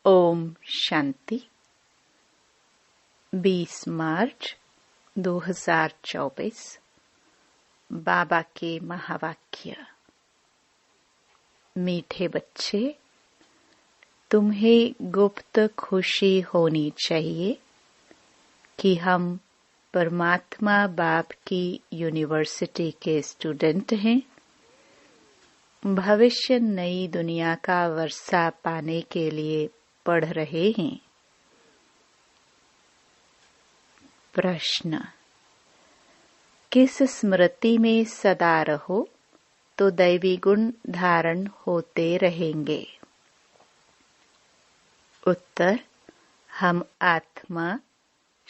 ओम शांति। 20 मार्च 2024। बाबा के महावाक्य। मीठे बच्चे, तुम्हें गुप्त खुशी होनी चाहिए कि हम परमात्मा बाप की यूनिवर्सिटी के स्टूडेंट हैं। भविष्य नई दुनिया का वर्षा पाने के लिए पढ़ रहे हैं। प्रश्न: किस स्मृति में सदा रहो तो दैवी गुण धारण होते रहेंगे? उत्तर: हम आत्मा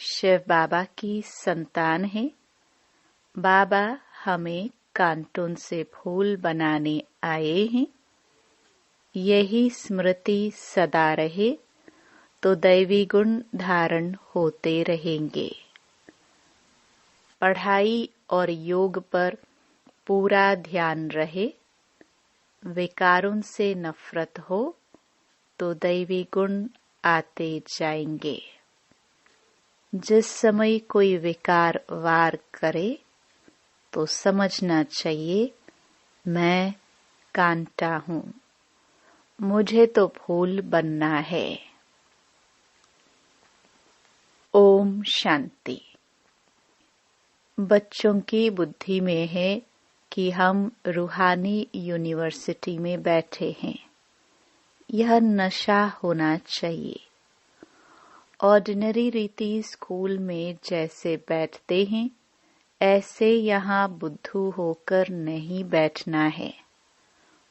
शिव बाबा की संतान हैं। बाबा हमें कार्टून से फूल बनाने आए हैं। यही स्मृति सदा रहे तो दैवी गुण धारण होते रहेंगे। पढ़ाई और योग पर पूरा ध्यान रहे। विकारों से नफरत हो तो दैवी गुण आते जाएंगे। जिस समय कोई विकार वार करे तो समझना चाहिए, मैं कांटा हूँ, मुझे तो फूल बनना है। ओम शांति। बच्चों की बुद्धि में है कि हम रूहानी यूनिवर्सिटी में बैठे हैं। यह नशा होना चाहिए। ऑर्डिनरी रीति स्कूल में जैसे बैठते हैं, ऐसे यहाँ बुद्धू होकर नहीं बैठना है।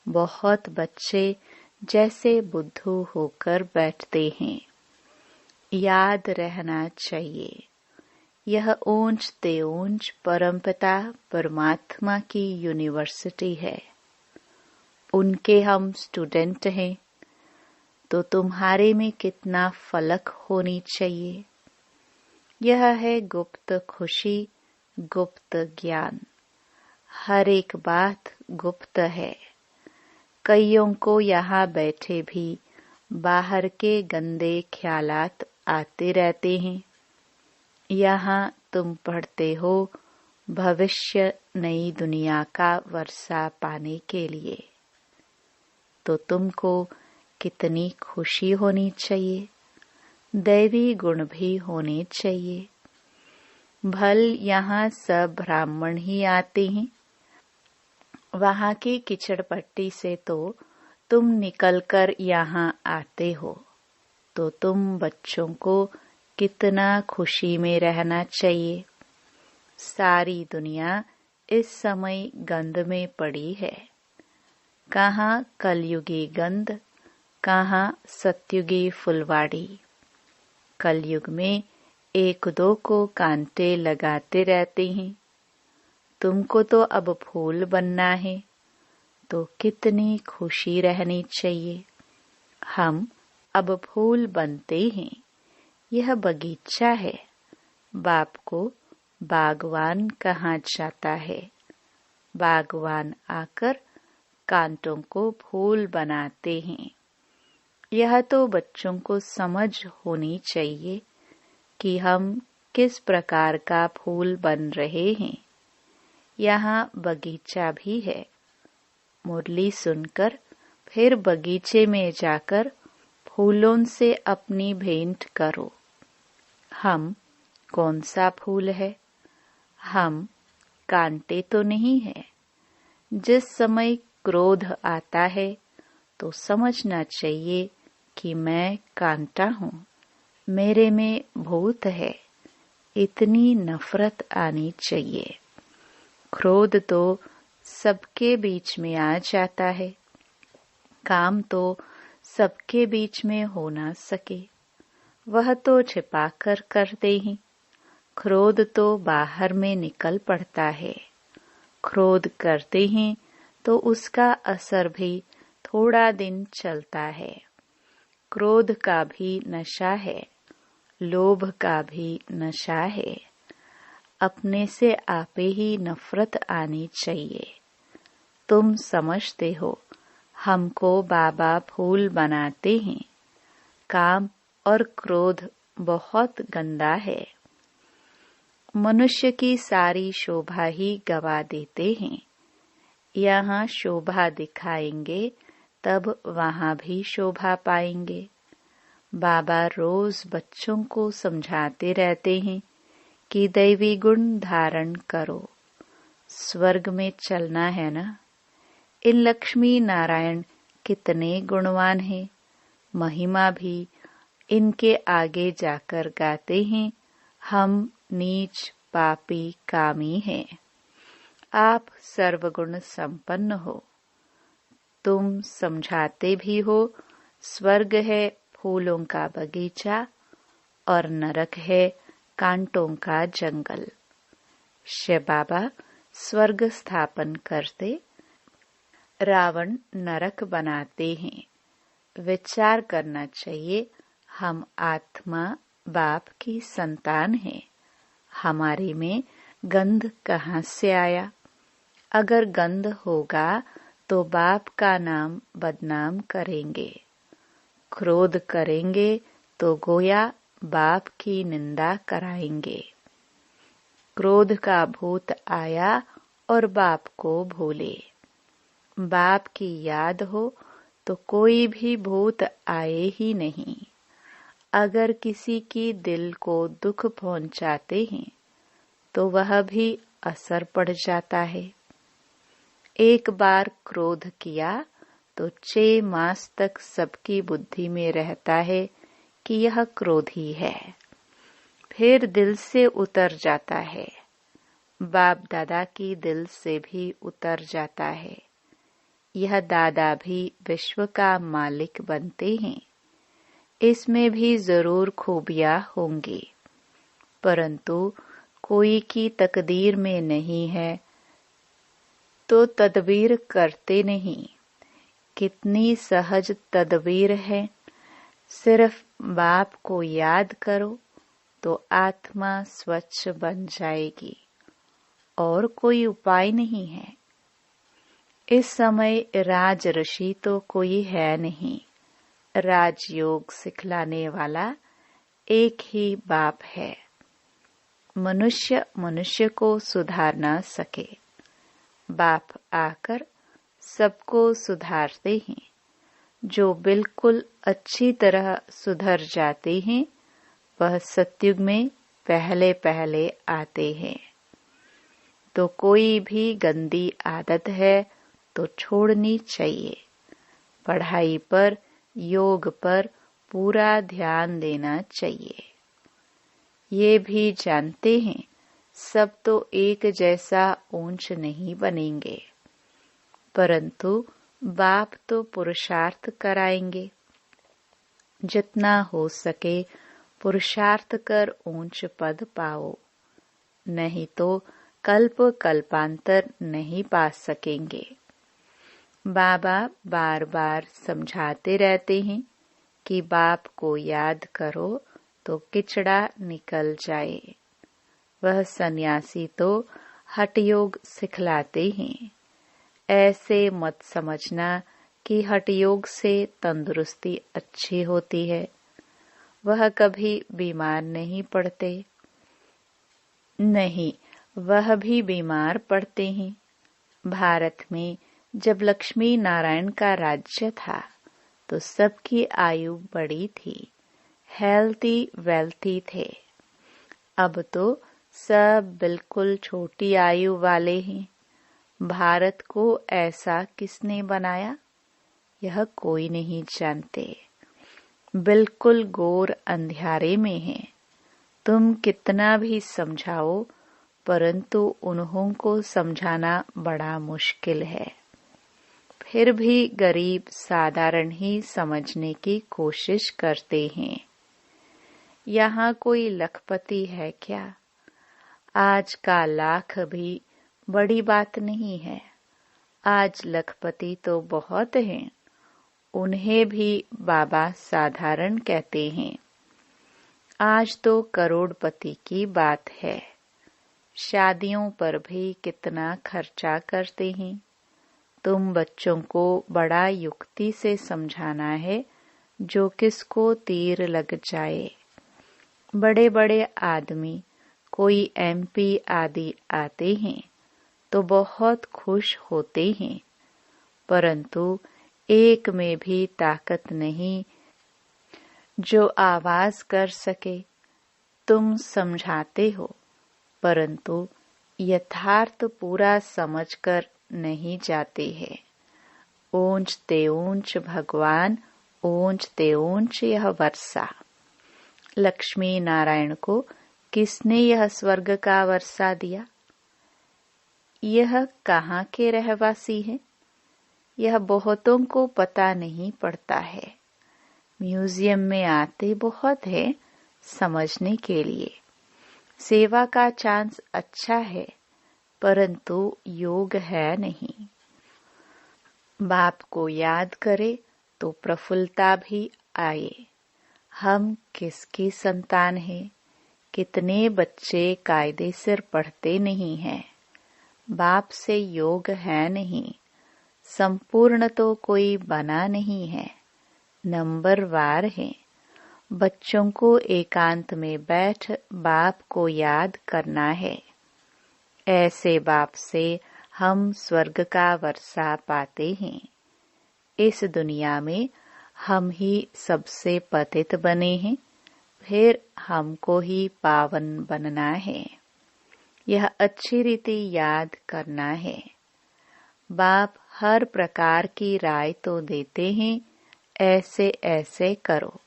बहुत बच्चे जैसे बुद्धू होकर बैठते हैं। याद रहना चाहिए, यह ऊंच ते ऊंच परमपिता परमात्मा की यूनिवर्सिटी है। उनके हम स्टूडेंट हैं, तो तुम्हारे में कितना फलक होनी चाहिए। यह है गुप्त खुशी, गुप्त ज्ञान। हर एक बात गुप्त है। कईयों को यहाँ बैठे भी बाहर के गंदे ख्यालात आते रहते हैं। यहाँ तुम पढ़ते हो भविष्य नई दुनिया का वर्षा पाने के लिए, तो तुमको कितनी खुशी होनी चाहिए। दैवी गुण भी होने चाहिए। भल यहाँ सब ब्राह्मण ही आते हैं। वहाँ की कीचड़ पट्टी से तो तुम निकलकर यहाँ आते हो, तो तुम बच्चों को कितना खुशी में रहना चाहिए। सारी दुनिया इस समय गंध में पड़ी है। कहाँ कलयुगी गंध, कहाँ सत्युगी फुलवाड़ी। कलयुग में एक दो को कांटे लगाते रहते हैं। तुमको तो अब फूल बनना है, तो कितनी खुशी रहनी चाहिए। हम अब फूल बनते हैं। यह बगीचा है। बाप को बागवान कहा जाता है। बागवान आकर कांटों को फूल बनाते हैं। यह तो बच्चों को समझ होनी चाहिए कि हम किस प्रकार का फूल बन रहे हैं। यहाँ बगीचा भी है। मुरली सुनकर फिर बगीचे में जाकर फूलों से अपनी भेंट करो। हम कौन सा फूल है? हम कांटे तो नहीं है। जिस समय क्रोध आता है तो समझना चाहिए कि मैं कांटा हूँ, मेरे में भूत है। इतनी नफरत आनी चाहिए। क्रोध तो सबके बीच में आ जाता है। काम तो सबके बीच में हो ना सके, वह तो छिपाकर करते हैं। क्रोध तो बाहर में निकल पड़ता है। क्रोध करते हैं तो उसका असर भी थोड़ा दिन चलता है। क्रोध का भी नशा है, लोभ का भी नशा है। अपने से आपे ही नफरत आनी चाहिए। तुम समझते हो हमको बाबा फूल बनाते हैं, काम और क्रोध बहुत गंदा है। मनुष्य की सारी शोभा ही गवा देते हैं। यहाँ शोभा दिखाएंगे तब वहाँ भी शोभा पाएंगे। बाबा रोज बच्चों को समझाते रहते हैं कि दैवी गुण धारण करो, स्वर्ग में चलना है ना। इन लक्ष्मी नारायण कितने गुणवान हैं, महिमा भी इनके आगे जाकर गाते हैं, हम नीच पापी कामी हैं। आप सर्वगुण संपन्न हो। तुम समझाते भी हो स्वर्ग है फूलों का बगीचा और नरक है कांटों का जंगल। शिव बाबा स्वर्ग स्थापन करते, रावण नरक बनाते हैं। विचार करना चाहिए, हम आत्मा बाप की संतान हैं। हमारे में गंध कहाँ से आया? अगर गंध होगा तो बाप का नाम बदनाम करेंगे। क्रोध करेंगे तो गोया बाप की निंदा कराएंगे। क्रोध का भूत आया और बाप को भूले। बाप की याद हो तो कोई भी भूत आए ही नहीं। अगर किसी की दिल को दुख पहुंचाते हैं तो वह भी असर पड़ जाता है। एक बार क्रोध किया तो 6 मास तक सबकी बुद्धि में रहता है कि यह क्रोधी है, फिर दिल से उतर जाता है। बाप दादा की दिल से भी उतर जाता है। यह दादा भी विश्व का मालिक बनते हैं। इसमें भी जरूर खूबियां होंगी, परंतु कोई की तकदीर में नहीं है तो तदबीर करते नहीं। कितनी सहज तदबीर है। सिर्फ बाप को याद करो तो आत्मा स्वच्छ बन जाएगी, और कोई उपाय नहीं है। इस समय राज ऋषि तो कोई है नहीं। राजयोग सिखलाने वाला एक ही बाप है। मनुष्य मनुष्य को सुधार न सके, बाप आकर सबको सुधारते हैं। जो बिल्कुल अच्छी तरह सुधर जाते हैं वह सतयुग में पहले पहले आते हैं। तो कोई भी गंदी आदत है तो छोड़नी चाहिए। पढ़ाई पर, योग पर पूरा ध्यान देना चाहिए। ये भी जानते हैं सब तो एक जैसा ऊंच नहीं बनेंगे, परंतु बाप तो पुरुषार्थ कराएंगे। जितना हो सके पुरुषार्थ कर ऊंच पद पाओ, नहीं तो कल्प कल्पांतर नहीं पा सकेंगे। बाबा बार बार समझाते रहते हैं कि बाप को याद करो तो किचड़ा निकल जाए। वह सन्यासी तो हठ योग सिखलाते हैं। ऐसे मत समझना कि हठ योग से तंदुरुस्ती अच्छी होती है। वह कभी बीमार नहीं पड़ते। नहीं, वह भी बीमार पड़ते हैं। भारत में जब लक्ष्मी नारायण का राज्य था तो सबकी आयु बड़ी थी, हेल्थी वेल्थी थे। अब तो सब बिल्कुल छोटी आयु वाले हैं। भारत को ऐसा किसने बनाया, यह कोई नहीं जानते। बिल्कुल घोर अंधियारे में है। तुम कितना भी समझाओ, परंतु उन्हों को समझाना बड़ा मुश्किल है। फिर भी गरीब साधारण ही समझने की कोशिश करते हैं। यहाँ कोई लखपति है क्या? आज का लाख भी बड़ी बात नहीं है। आज लखपति तो बहुत हैं, उन्हें भी बाबा साधारण कहते हैं। आज तो करोड़पति की बात है। शादियों पर भी कितना खर्चा करते हैं। तुम बच्चों को बड़ा युक्ति से समझाना है जो किसको तीर लग जाए। बड़े बड़े आदमी, कोई MP आदि आते हैं तो बहुत खुश होते हैं, परंतु एक में भी ताकत नहीं जो आवाज कर सके। तुम समझाते हो, परंतु यथार्थ पूरा समझकर नहीं जाते हैं। ऊंच ते ऊंच भगवान, ऊंच ते ऊंच यह वर्षा। लक्ष्मी नारायण को किसने यह स्वर्ग का वर्षा दिया? यह कहाँ के रहवासी हैं? यह बहुतों को पता नहीं पड़ता है। म्यूजियम में आते बहुत है समझने के लिए। सेवा का चांस अच्छा है, परंतु योग है नहीं। बाप को याद करे तो प्रफुल्लता भी आए। हम किसकी संतान हैं? कितने बच्चे कायदे से पढ़ते नहीं हैं। बाप से योग है नहीं। संपूर्ण तो कोई बना नहीं है, नंबरवार है। बच्चों को एकांत में बैठ बाप को याद करना है। ऐसे बाप से हम स्वर्ग का वर्षा पाते हैं। इस दुनिया में हम ही सबसे पतित बने हैं, फिर हमको ही पावन बनना है। यह अच्छी रीति याद करना है। बाप हर प्रकार की राय तो देते हैं, ऐसे ऐसे करो।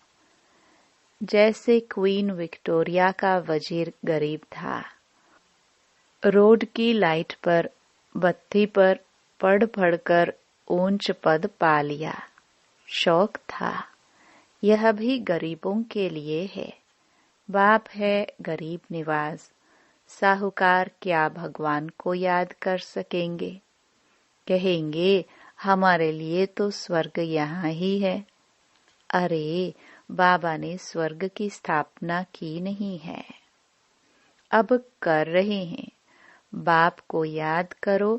जैसे क्वीन विक्टोरिया का वजीर गरीब था, रोड की लाइट पर बत्ती पर पढ़ पढ़कर ऊंच पद पा लिया। शौक था। यह भी गरीबों के लिए है। बाप है गरीब निवाज। साहूकार क्या भगवान को याद कर सकेंगे? कहेंगे हमारे लिए तो स्वर्ग यहाँ ही है। अरे, बाबा ने स्वर्ग की स्थापना की नहीं है, अब कर रहे हैं। बाप को याद करो,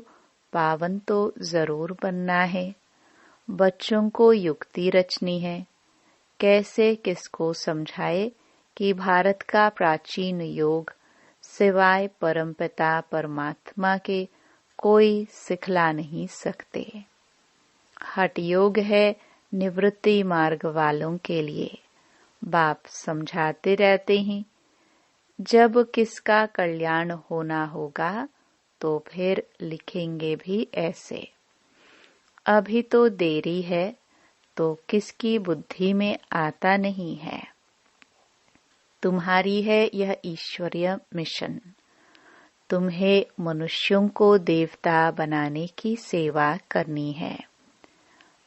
पावन तो जरूर बनना है। बच्चों को युक्ति रचनी है। कैसे किसको समझाए कि भारत का प्राचीन योग सिवाय परमपिता परमात्मा के कोई सिखला नहीं सकते। हठ योग है निवृत्ति मार्ग वालों के लिए। बाप समझाते रहते हैं। जब किसका कल्याण होना होगा तो फिर लिखेंगे भी ऐसे। अभी तो देरी है तो किसकी बुद्धि में आता नहीं है। तुम्हारी है यह ईश्वरीय मिशन। तुम्हें मनुष्यों को देवता बनाने की सेवा करनी है।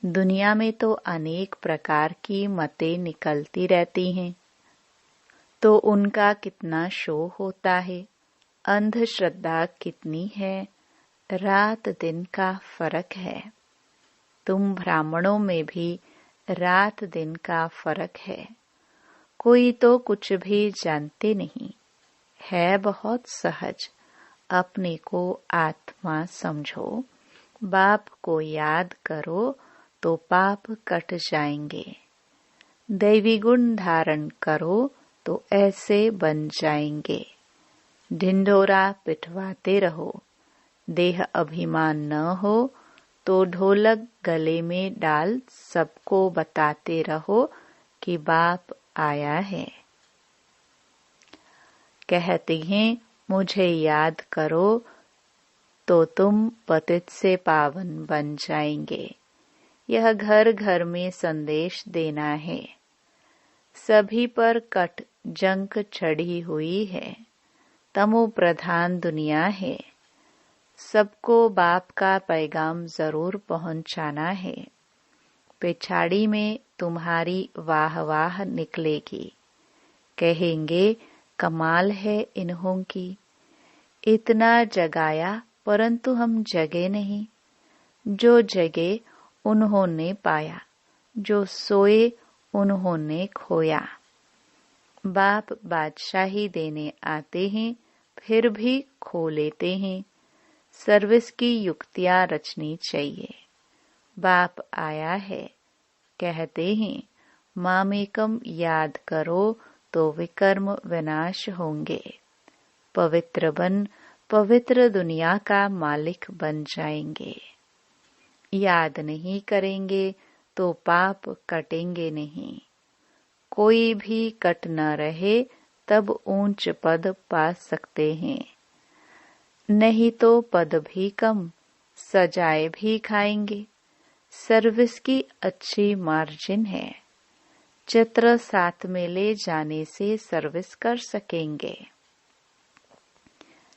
दुनिया में तो अनेक प्रकार की मतें निकलती रहती हैं, तो उनका कितना शो होता है। अंधश्रद्धा कितनी है। रात दिन का फर्क है। तुम ब्राह्मणों में भी रात दिन का फर्क है। कोई तो कुछ भी जानते नहीं है। बहुत सहज अपने को आत्मा समझो। बाप को याद करो तो पाप कट जाएंगे। दैवी गुण धारण करो तो ऐसे बन जाएंगे। ढिंढोरा पिटवाते रहो। देह अभिमान न हो तो ढोलक गले में डाल सबको बताते रहो कि बाप आया है। कहते हैं मुझे याद करो तो तुम पतित से पावन बन जाएंगे। यह घर घर में संदेश देना है। सभी पर कट जंक चढ़ी हुई है। तमो प्रधान दुनिया है। सबको बाप का पैगाम जरूर पहुंचाना है। पिछाड़ी में तुम्हारी वाह वाह निकलेगी। कहेंगे कमाल है इन्हों की। इतना जगाया परंतु हम जगे नहीं। जो जगे उन्होंने पाया, जो सोए उन्होंने खोया। बाप बादशाही देने आते हैं, फिर भी खो लेते हैं। सर्विस की युक्तियां रचनी चाहिए। बाप आया है, कहते हैं मामेकम याद करो तो विकर्म विनाश होंगे। पवित्र बन पवित्र दुनिया का मालिक बन जाएंगे। याद नहीं करेंगे तो पाप कटेंगे नहीं। कोई भी कट न रहे तब ऊंच पद पा सकते हैं। नहीं तो पद भी कम, सजाए भी खाएंगे। सर्विस की अच्छी मार्जिन है। चित्र साथ में ले जाने से सर्विस कर सकेंगे।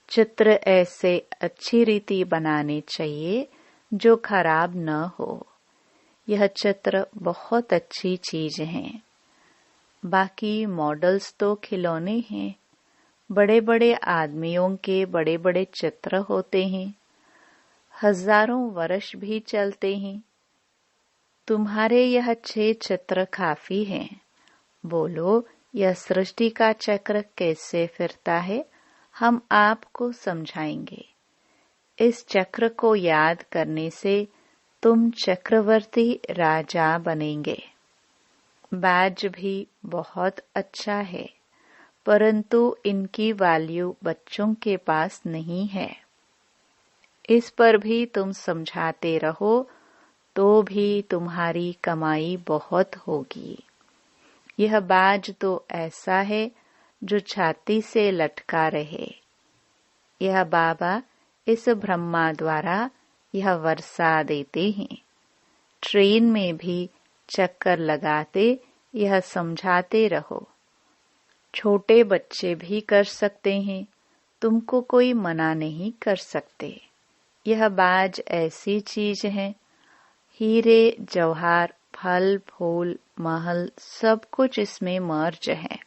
चित्र ऐसे अच्छी रीति बनाने चाहिए जो खराब न हो। यह चित्र बहुत अच्छी चीज है। बाकी मॉडल्स तो खिलौने हैं। बड़े बड़े आदमियों के बड़े बड़े चित्र होते हैं, हजारों वर्ष भी चलते हैं। तुम्हारे यह 6 चित्र काफी हैं। बोलो, यह सृष्टि का चक्र कैसे फिरता है, हम आपको समझाएंगे। इस चक्र को याद करने से तुम चक्रवर्ती राजा बनेंगे। बैज भी बहुत अच्छा है, परंतु इनकी वैल्यू बच्चों के पास नहीं है। इस पर भी तुम समझाते रहो तो भी तुम्हारी कमाई बहुत होगी। यह बाज तो ऐसा है जो छाती से लटका रहे। यह बाबा इस ब्रह्मा द्वारा यह वर्षा देते हैं। ट्रेन में भी चक्कर लगाते यह समझाते रहो। छोटे बच्चे भी कर सकते हैं, तुमको कोई मना नहीं कर सकते। यह बाज ऐसी चीज है, हीरे जवाहर फल फूल महल सब कुछ इसमें मर्ज है,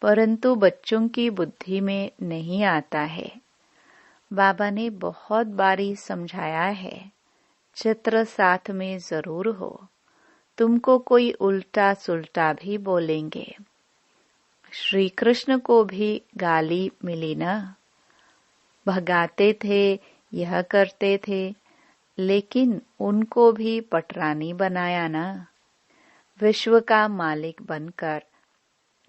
परंतु बच्चों की बुद्धि में नहीं आता है। बाबा ने बहुत बारी समझाया है, चित्र साथ में जरूर हो। तुमको कोई उल्टा सुल्टा भी बोलेंगे। श्री कृष्ण को भी गाली मिली ना, भगाते थे, यह करते थे, लेकिन उनको भी पटरानी बनाया ना। विश्व का मालिक बनकर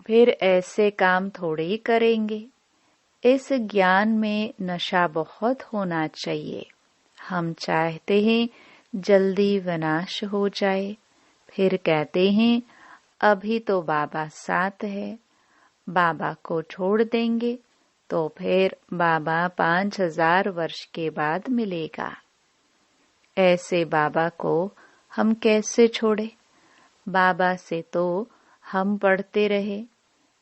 फिर ऐसे काम थोड़े ही करेंगे। इस ज्ञान में नशा बहुत होना चाहिए। हम चाहते हैं जल्दी विनाश हो जाए, फिर कहते हैं अभी तो बाबा साथ है, बाबा को छोड़ देंगे तो फिर बाबा 5000 वर्ष के बाद मिलेगा। ऐसे बाबा को हम कैसे छोड़े? बाबा से तो हम पढ़ते रहे।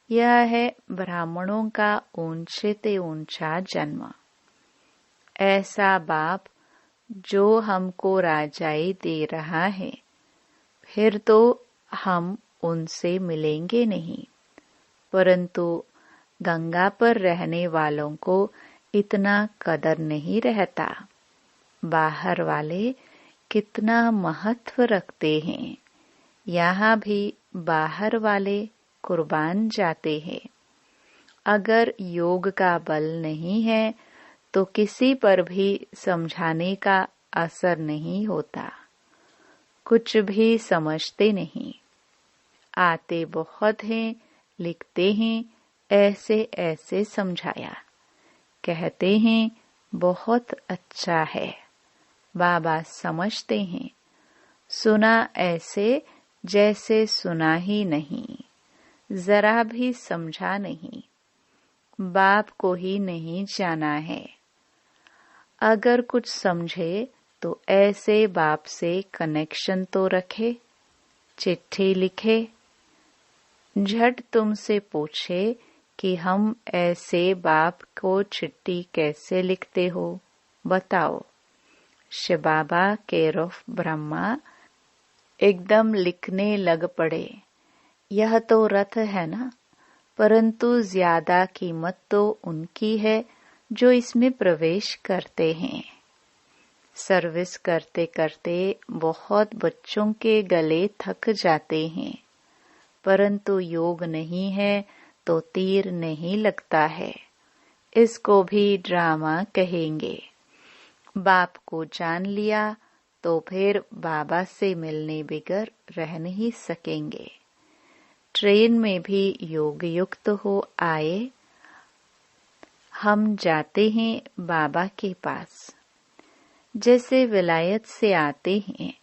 यह है ब्राह्मणों का ऊंचे से ऊंचा जन्म। ऐसा बाप जो हमको राजाई दे रहा है, फिर तो हम उनसे मिलेंगे नहीं। परंतु गंगा पर रहने वालों को इतना कदर नहीं रहता। बाहर वाले कितना महत्व रखते हैं, यहाँ भी बाहर वाले कुर्बान जाते हैं। अगर योग का बल नहीं है तो किसी पर भी समझाने का असर नहीं होता। कुछ भी समझते नहीं। आते बहुत हैं, लिखते हैं, ऐसे ऐसे समझाया, कहते हैं बहुत अच्छा है। बाबा समझते हैं, सुना ऐसे जैसे सुना ही नहीं, जरा भी समझा नहीं। बाप को ही नहीं जाना है। अगर कुछ समझे तो ऐसे बाप से कनेक्शन तो रखे, चिट्ठी लिखे। झट तुमसे पूछे कि हम ऐसे बाप को चिट्ठी कैसे लिखते हो, बताओ। शिव बाबा केयर ऑफ ब्रह्मा एकदम लिखने लग पड़े। यह तो रथ है ना, परंतु ज्यादा कीमत तो उनकी है जो इसमें प्रवेश करते हैं। सर्विस करते करते बहुत बच्चों के गले थक जाते हैं, परंतु योग नहीं है तो तीर नहीं लगता है। इसको भी ड्रामा कहेंगे। बाप को जान लिया तो फिर बाबा से मिलने बगैर रह नहीं सकेंगे। ट्रेन में भी योग युक्त हो आए। हम जाते हैं बाबा के पास। जैसे विलायत से आते हैं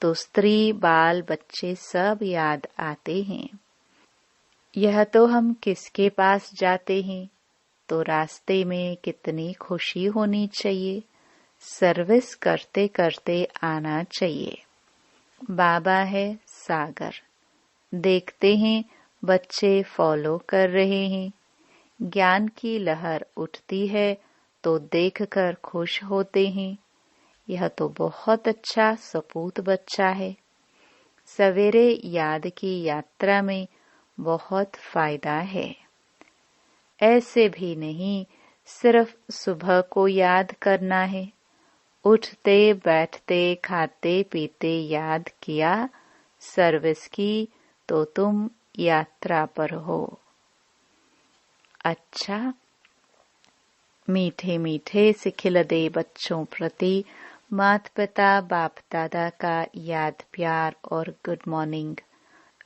तो स्त्री बाल बच्चे सब याद आते हैं। यह तो हम किसके पास जाते हैं तो रास्ते में कितनी खुशी होनी चाहिए। सर्विस करते करते आना चाहिए। बाबा है सागर। देखते हैं बच्चे फॉलो कर रहे हैं। ज्ञान की लहर उठती है तो देखकर खुश होते हैं। यह तो बहुत अच्छा सपूत बच्चा है। सवेरे याद की यात्रा में बहुत फायदा है। ऐसे भी नहीं सिर्फ सुबह को याद करना है। उठते बैठते खाते पीते याद किया, सर्विस की तो तुम यात्रा पर हो। अच्छा, मीठे मीठे से खिलदे बच्चों प्रति माता पिता बाप दादा का याद प्यार और गुड मॉर्निंग।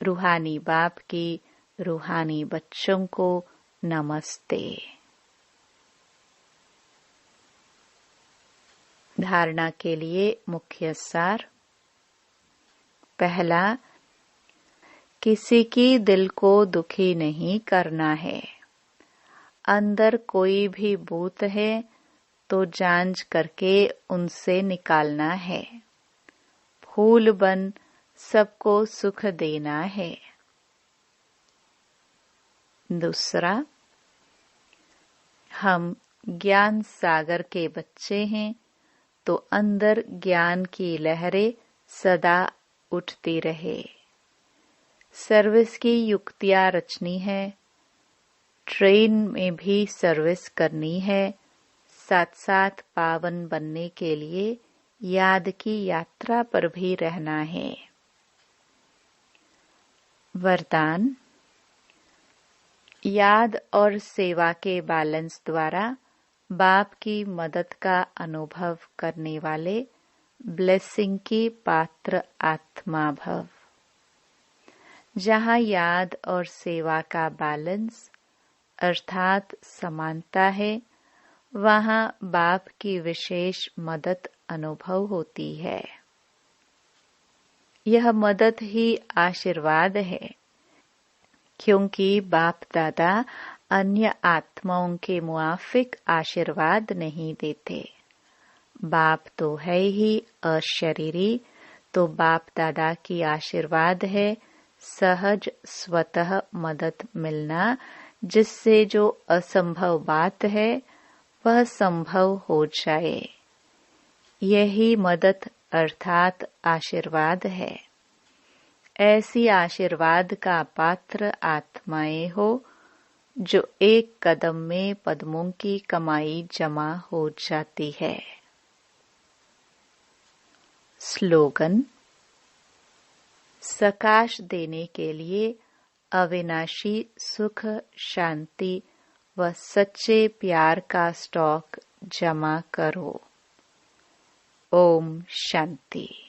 रूहानी बाप की रूहानी बच्चों को नमस्ते। धारणा के लिए मुख्य सार। पहला, किसी की दिल को दुखी नहीं करना है। अंदर कोई भी भूत है तो जांच करके उनसे निकालना है। फूल बन सबको सुख देना है। दूसरा, हम ज्ञान सागर के बच्चे हैं तो अंदर ज्ञान की लहरें सदा उठती रहे। सर्विस की युक्तियां रचनी है। ट्रेन में भी सर्विस करनी है। साथ साथ पावन बनने के लिए याद की यात्रा पर भी रहना है। वरदान। याद और सेवा के बैलेंस द्वारा बाप की मदद का अनुभव करने वाले ब्लेसिंग की पात्र आत्मा भव। जहाँ याद और सेवा का बैलेंस अर्थात समानता है, वहाँ बाप की विशेष मदद अनुभव होती है। यह मदद ही आशीर्वाद है, क्योंकि बाप दादा अन्य आत्माओं के मुआफिक आशीर्वाद नहीं देते। बाप तो है ही अशरीरी, तो बाप दादा की आशीर्वाद है सहज स्वतः मदद मिलना, जिससे जो असंभव बात है वह संभव हो जाए। यही मदद अर्थात आशीर्वाद है। ऐसी आशीर्वाद का पात्र आत्माएं हो जो एक कदम में पद्मों की कमाई जमा हो जाती है। स्लोगन। सकाश देने के लिए अविनाशी सुख, शांति व सच्चे प्यार का स्टॉक जमा करो। ओम शांति।